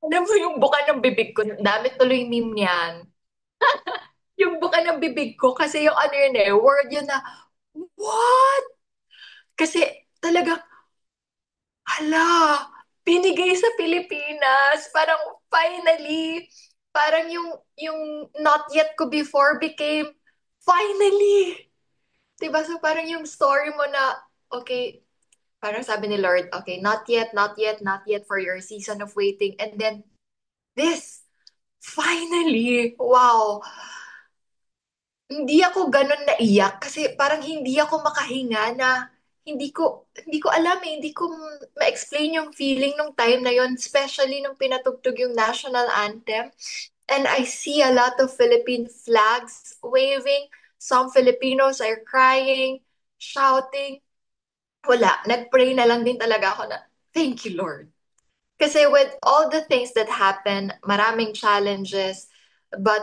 Alam mo yung buka ng bibig ko, dami tuloy meme niyan. Yung buka ng bibig ko, kasi yung ano yun eh, word yun na, what? Kasi talaga, hala, binigay sa Pilipinas. Parang finally, parang yung not yet ko before became finally. Diba? So parang yung story mo na, okay, parang sabi ni Lord, okay, not yet, not yet, not yet for your season of waiting. And then this, finally, wow. Hindi ako ganun naiyak kasi parang hindi ako makahinga na hindi ko alam eh, hindi ko ma-explain yung feeling nung time na yon, especially nung pinatugtog yung national anthem. And I see a lot of Philippine flags waving. Some Filipinos are crying, shouting. Wala, nag-pray na lang din talaga ako na, thank you, Lord. Kasi with all the things that happen, maraming challenges, but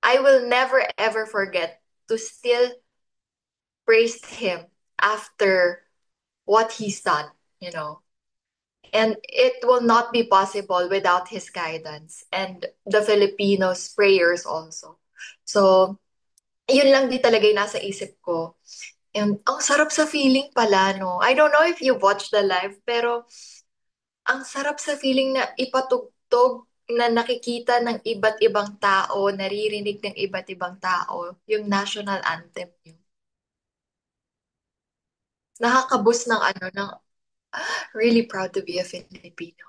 I will never ever forget to still praise Him after what He's done, you know. And it will not be possible without His guidance and the Filipinos' prayers also. So, yun lang di talaga yung nasa isip ko. And ang sarap sa feeling pala, no? I don't know if you watched the live, pero ang sarap sa feeling na ipatugtog na nakikita ng iba't ibang tao, naririnig ng iba't ibang tao, yung national anthem niyo. Nakakabus ng ano, ng really proud to be a Filipino.